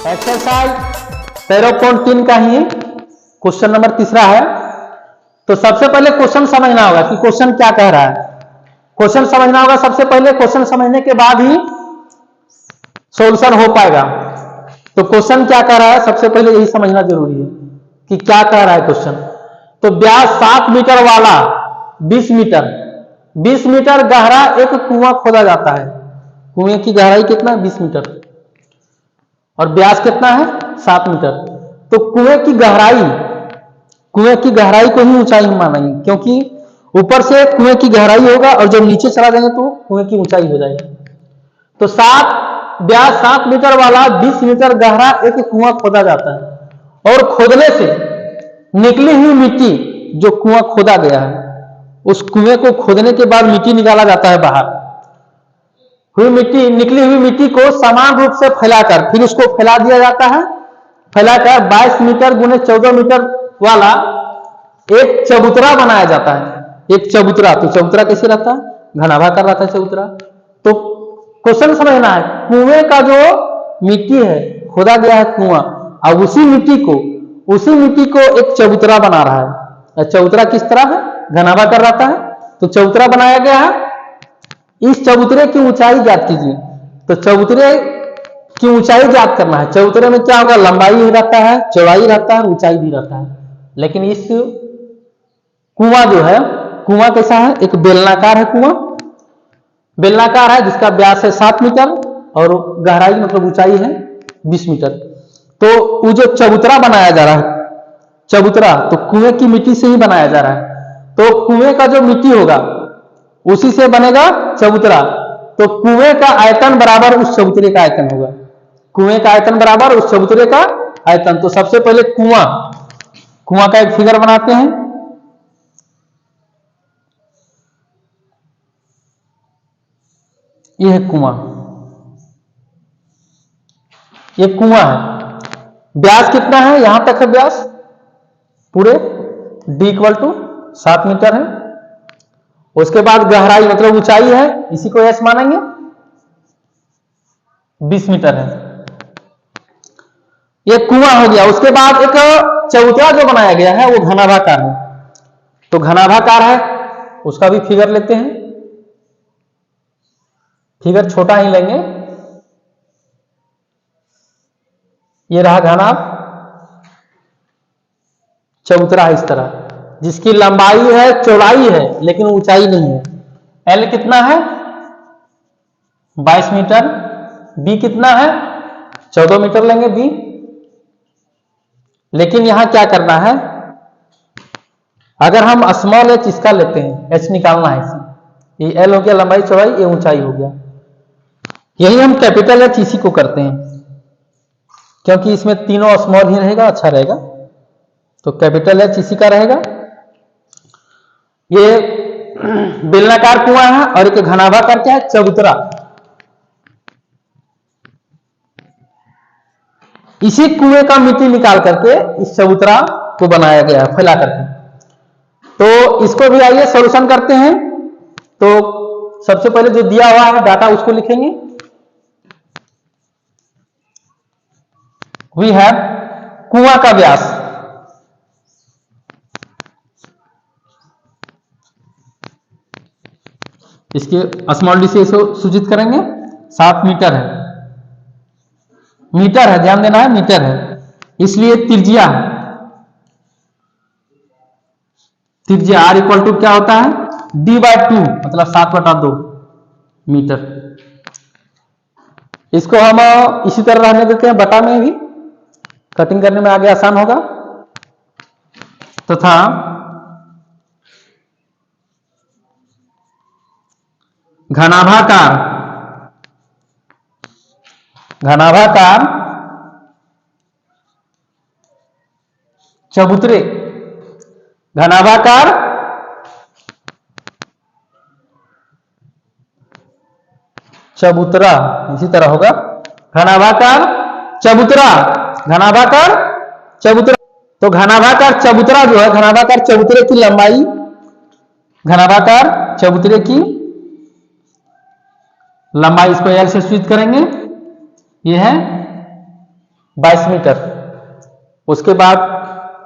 Exercise 13.3 का ही question number तीसरा है। तो सबसे पहले क्वेश्चन समझना होगा कि क्वेश्चन क्या कह रहा है। क्वेश्चन समझना होगा सबसे पहले, क्वेश्चन समझने के बाद ही सॉल्यूशन हो पाएगा। तो क्वेश्चन क्या कह रहा है सबसे पहले यही समझना जरूरी है कि क्या कह रहा है क्वेश्चन। तो व्यास 7 मीटर वाला 20 मीटर गहरा एक कुआं खोदा जाता है। कुएं की गहराई कितना है? 20 मीटर और व्यास कितना है? 7 मीटर। तो कुएं की गहराई को ही ऊंचाई मानेंगे, क्योंकि ऊपर से कुएं की गहराई होगा और जब नीचे चला जाएंगे तो कुएं की ऊंचाई हो जाएगी। तो व्यास 7 मीटर वाला 20 मीटर गहरा एक कुआं खोदा जाता है और खोदने से निकली हुई मिट्टी, जो कुआं खोदा गया है उस कुएं को खोदने के बाद मिट्टी निकाला जाता है बाहर। निकली हुई मिट्टी को समान रूप से फैलाकर फिर उसको फैला दिया जाता है। फैलाकर 22 मीटर गुने 14 मीटर वाला एक चबूतरा बनाया जाता है। एक चबूतरा, तो चबूतरा कैसे रहता है? घनाभाकर रहता है चबूतरा। तो क्वेश्चन समझना है, कुएं का जो मिट्टी है, खोदा गया है कुआं, अब उसी मिट्टी को एक चबूतरा बना रहा है। चबूतरा किस तरह है? घनाभाकर रहता है। तो चबूतरा बनाया गया है। इस चबूतरे की ऊंचाई ज्ञात कीजिए। तो चबूतरे की ऊंचाई ज्ञात करना है। चबूतरे में क्या होगा? लंबाई ही रहता है, चौड़ाई रहता है, ऊंचाई भी रहता है। लेकिन इस कुआं जो है, कुआं कैसा है? एक बेलनाकार है कुआं, बेलनाकार है जिसका व्यास है 7 मीटर और गहराई मतलब ऊंचाई है 20 मीटर। तो वो जो चबूतरा बनाया जा रहा है, चबूतरा तो कुएं की मिट्टी से ही बनाया जा रहा है। तो कुएं का जो मिट्टी होगा उसी से बनेगा चबूतरा। तो कुएं का आयतन बराबर उस चबूतरे का आयतन होगा। कुएं का आयतन बराबर उस चबूतरे का आयतन। तो सबसे पहले कुआं का एक फिगर बनाते हैं। यह है कुआं, ये कुआं है। व्यास कितना है? यहां तक है व्यास पूरे d = 7 मीटर है। उसके बाद गहराई मतलब ऊंचाई है, इसी को s मानेंगे, 20 मीटर है। ये कुआं हो गया। उसके बाद एक चबूतरा जो बनाया गया है वो घनाभाकार है। तो घनाभाकार है, उसका भी फिगर लेते हैं। फिगर छोटा ही लेंगे। ये रहा घनाभ चबूतरा है इस तरह, जिसकी लंबाई है, चौड़ाई है, लेकिन ऊंचाई नहीं है। L कितना है? 22 मीटर। B कितना है? 14 मीटर लेंगे B। लेकिन यहां क्या करना है? अगर हम स्मॉल h इसका लेते हैं, h निकालना है इसे। ये L हो गया लंबाई चौड़ाई, ये ऊंचाई हो गया। यही हम कैपिटल H इसी को करते हैं, क्योंकि इसमें तीनों स्मॉल ही रहेगा, अच्छा रहेगा। तो कैपिटल H इसी का रहेगा। ये बेलनाकार कुआं है और एक घनाभाकार क्या है? चबूतरा। इसी कुएं का मिट्टी निकाल करके इस चबूतरा को बनाया गया है, फैला करके। तो इसको भी आइए सॉल्यूशन करते हैं। तो सबसे पहले जो दिया हुआ है डाटा उसको लिखेंगे। वी हैव कुआं का व्यास, इसके स्मॉल डी से सूचित करेंगे। 7 मीटर है, मीटर है, ध्यान देना है, मीटर है, इसलिए त्रिज्या R = क्या होता है? d/2 मतलब 7/2 मीटर। इसको हम इसी तरह रहने देते हैं, बटा में भी कटिंग करने में आगे आसान होगा। तथा घनाभाकार चबूतरे, घनाभाकार चबूतरा इसी तरह होगा। घनाभाकार चबूतरा, घनाभाकार चबूतरा। तो घनाभाकार चबूतरा जो है, घनाभाकार चबूतरे की लंबाई, घनाभाकार चबूतरे की लंबाई, इसको L से सूचित करेंगे। यह है 22 मीटर। उसके बाद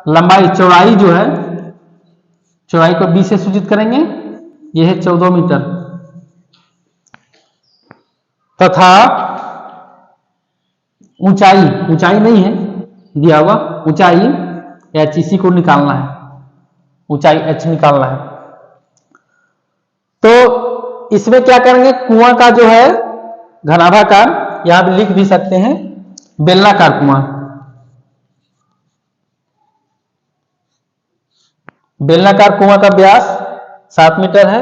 लंबाई चौड़ाई जो है, चौड़ाई को b से सूचित करेंगे, यह है 14 मीटर। तथा ऊंचाई, ऊंचाई नहीं है दिया हुआ, ऊंचाई h, इसी को निकालना है, ऊंचाई h निकालना है। तो इसमें क्या करेंगे, कुआं का जो है घनाभाकार, यहां भी लिख भी सकते हैं बेलनाकार कुआं। बेलनाकार कुआं का व्यास 7 मीटर है,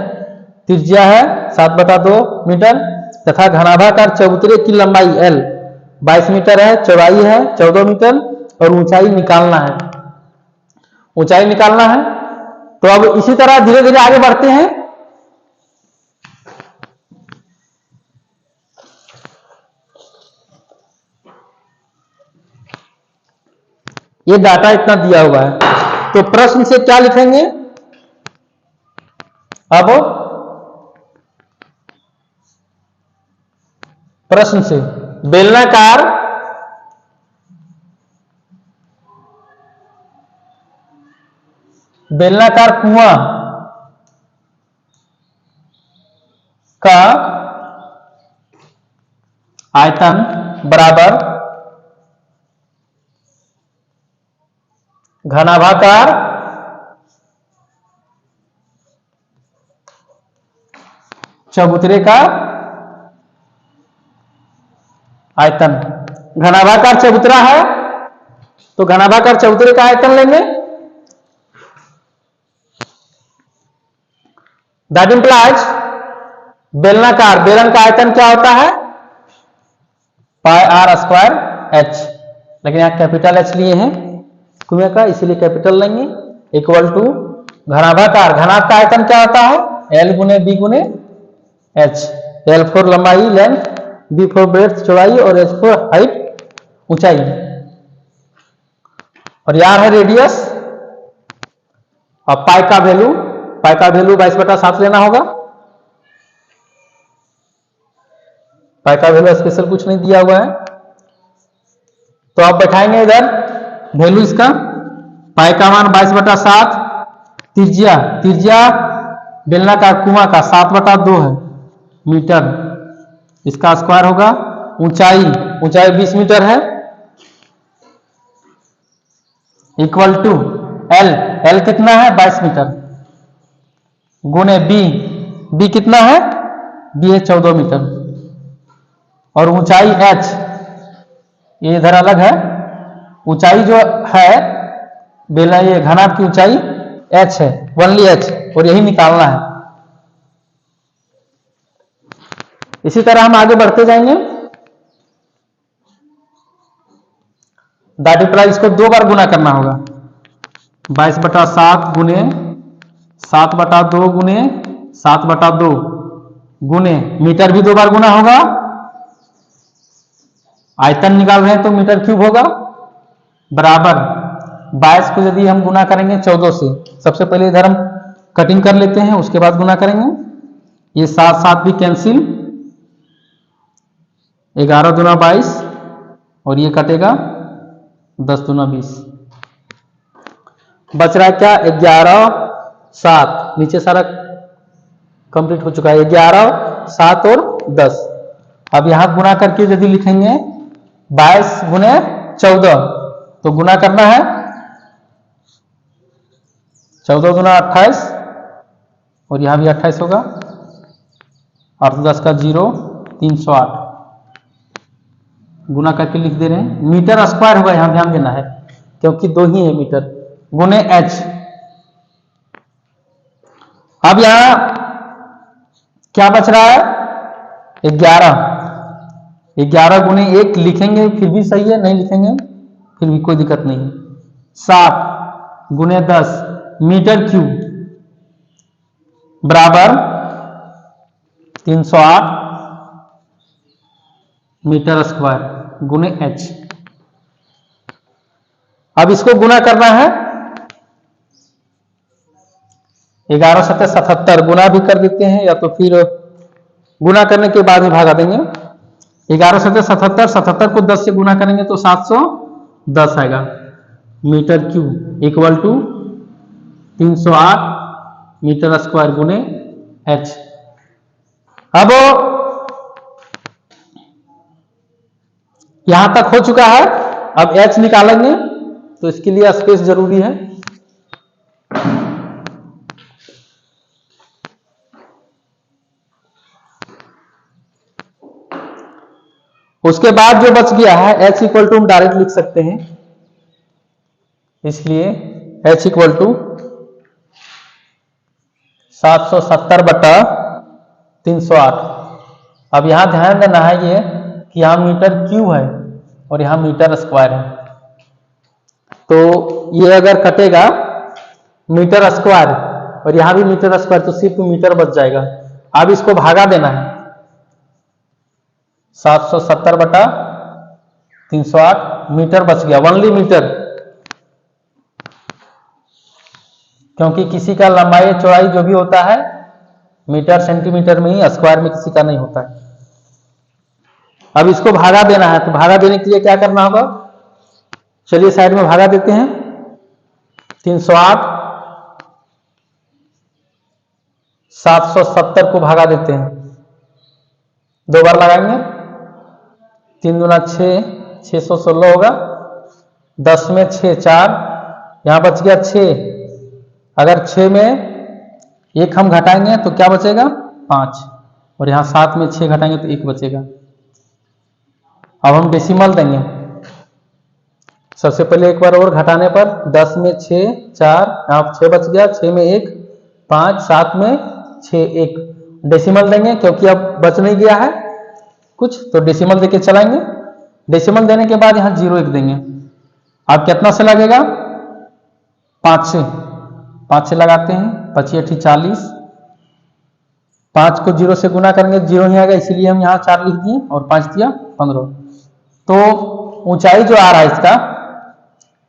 त्रिज्या है 7/2 मीटर, तथा घनाभाकार चबूतरे की लंबाई L 22 मीटर है, चौड़ाई है 14 मीटर और ऊंचाई निकालना है, ऊंचाई निकालना है। तो अब इसी तरह धीरे धीरे आगे बढ़ते हैं। ये डाटा इतना दिया हुआ है, तो प्रश्न से क्या लिखेंगे, अब प्रश्न से बेलनाकार कुआं का आयतन बराबर घनाभाकार चबूतरे का आयतन। घनाभाकार चबूतरा है तो घनाभाकार चबूतरे का आयतन लेंगे। दैट इंप्लाइज बेलनाकार, बेलन का आयतन क्या होता है, πr²h, लेकिन यहां कैपिटल H लिए हैं कुएं का, इसीलिए कैपिटल लेंगे, इक्वल टू घनाभाकार, घनाभ का आयतन क्या होता है, L गुने B गुने H। L फोर लंबाई लेंथ, B फोर ब्रेड्थ चौड़ाई और H फोर हाइट ऊंचाई, और यार है रेडियस। अब पाई का वैल्यू 22/7 लेना होगा। पाई का वैल्यू स्पेशल कुछ नहीं दिया हुआ है, तो आप बैठाएंगे इधर वैल्यू इसका, पाई का मान 22/7, त्रिज्या बेलनाकार कुआं का 7/2 है मीटर, इसका स्क्वायर होगा। ऊंचाई 20 मीटर है, इक्वल टू L कितना है 22 मीटर गुने B कितना है, B है 14 मीटर, और ऊंचाई H, ये इधर अलग है, ऊंचाई जो है बेला, ये घनाभ की ऊंचाई H है, ओनली H, और यही निकालना है। इसी तरह हम आगे बढ़ते जाएंगे। दैट इंप्लाइज इसको 2 बार गुना करना होगा, 22/7 गुने 7/2 गुने 7/2 गुने मीटर भी 2 बार गुना होगा, आयतन निकाल रहे हैं तो मीटर क्यूब होगा, बराबर 22 को यदि हम गुना करेंगे 14 से, सबसे पहले इधर हम कटिंग कर लेते हैं, उसके बाद गुना करेंगे। ये 7 भी कैंसिल, 11 दूना 22 और ये कटेगा 10 दूना 20, बच रहा है क्या 11 7, नीचे सारा कंप्लीट हो चुका है, 11 7 और 10। अब यहां गुना करके यदि लिखेंगे 22 गुने 14, तो गुना करना है 14 दूना 28 और यहां भी 28 होगा, 8 10 का 0, 308 गुना करके लिख दे रहे हैं। मीटर स्क्वायर होगा, यहां ध्यान देना है क्योंकि 2 ही है मीटर, गुने H। अब यहां क्या बच रहा है 11 गुने 1 लिखेंगे फिर भी सही है, नहीं लिखेंगे फिर भी कोई दिक्कत नहीं है। 7 गुने 10 मीटर क्यूब बराबर 308 मीटर स्क्वायर गुने H। अब इसको गुना करना है, 11 7 77 गुना भी कर देते हैं या तो फिर गुना करने के बाद ही भागा देंगे। 11 7 77, 77 को 10 से गुना करेंगे तो 700 10 आएगा metre cube equal to 308 metre square गुने एच। अब यहां तक हो चुका है, अब एच निकालेंगे तो इसके लिए स्पेस जरूरी है। उसके बाद जो बच गया है एच इक्वल टू हम डायरेक्ट लिख सकते हैं, इसलिए एच इक्वल टू 770/308। अब यहां ध्यान देना है ये कि यहां मीटर क्यूब है और यहां मीटर स्क्वायर है, तो ये अगर कटेगा मीटर स्क्वायर और यहां भी मीटर स्क्वायर तो सिर्फ मीटर बच जाएगा। अब इसको भागा देना है 770/308 मीटर बच गया, ओनली मीटर, क्योंकि किसी का लंबाई चौड़ाई जो भी होता है मीटर सेंटीमीटर में ही, स्क्वायर में किसी का नहीं होता है। अब इसको भागा देना है, तो भागा देने के लिए क्या करना होगा, चलिए साइड में भागा देते हैं। 308 770 को भागा देते हैं, 2 बार लगाएंगे, 3 दूना 6, 616 होगा, 10 में 6 4, यहां बच गया 6। अगर 6 में 1 हम घटाएंगे तो क्या बचेगा 5, और यहां 7 में 6 घटाएंगे तो 1 बचेगा। अब हम डेसिमल देंगे, सबसे पहले एक बार और घटाने पर 10 में 6 4, यहाँ 6 बच गया, 6 में 1 5, 7 में 6 1, डेसिमल देंगे क्योंकि अब बच नहीं गया है कुछ, तो डेसिमल देके चलाएंगे। डेसिमल देने के बाद यहाँ 0 1 देंगे। अब कितना से लगेगा 5 से लगाते हैं, 25 8 40, 5 को 0 से गुना करेंगे 0 ही आएगा, इसीलिए हम यहाँ 4 लिख दिए और 5 दिया 15। तो ऊंचाई जो आ रहा है इसका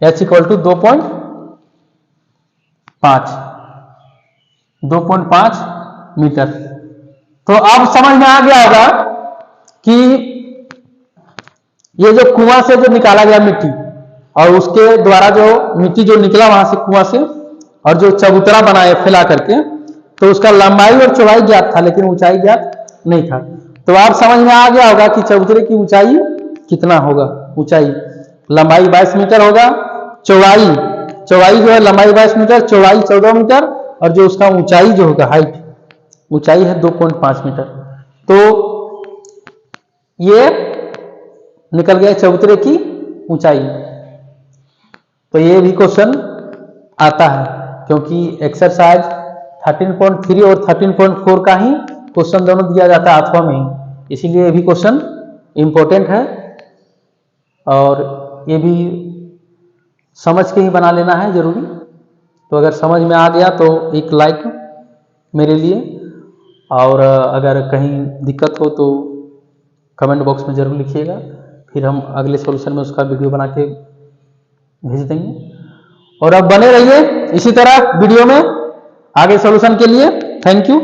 h इक्वल टू 2.5 मीटर। तो अब समझ में आ गया होगा कि ये जो कुआं से जो निकाला गया मिट्टी और उसके द्वारा जो मिट्टी जो निकला वहां से कुआं से और जो चबूतरा बनाए फैला करके, तो उसका लंबाई और चौड़ाई ज्ञात था लेकिन ऊंचाई ज्ञात नहीं था। तो आप समझ में आ गया होगा कि चबूतरे की ऊंचाई कितना होगा। ऊंचाई लंबाई 22 मीटर होगा, चौड़ाई जो है लंबाई 22 मीटर, चौड़ाई 14 मीटर, और जो उसका ऊंचाई जो होगा हाइट ऊंचाई है 2.5 मीटर। तो ये निकल गया चबूतरे की ऊंचाई। तो ये भी क्वेश्चन आता है क्योंकि एक्सरसाइज 13.3 और 13.4 का ही क्वेश्चन दोनों दिया जाता है 8वां में ही, इसीलिए ये भी क्वेश्चन इंपॉर्टेंट है और ये भी समझ के ही बना लेना है जरूरी। तो अगर समझ में आ गया तो एक लाइक मेरे लिए, और अगर कहीं दिक्कत हो तो कमेंट बॉक्स में जरूर लिखिएगा, फिर हम अगले सॉल्यूशन में उसका वीडियो बना के भेज देंगे। और अब बने रहिए इसी तरह वीडियो में आगे सॉल्यूशन के लिए। Thank you.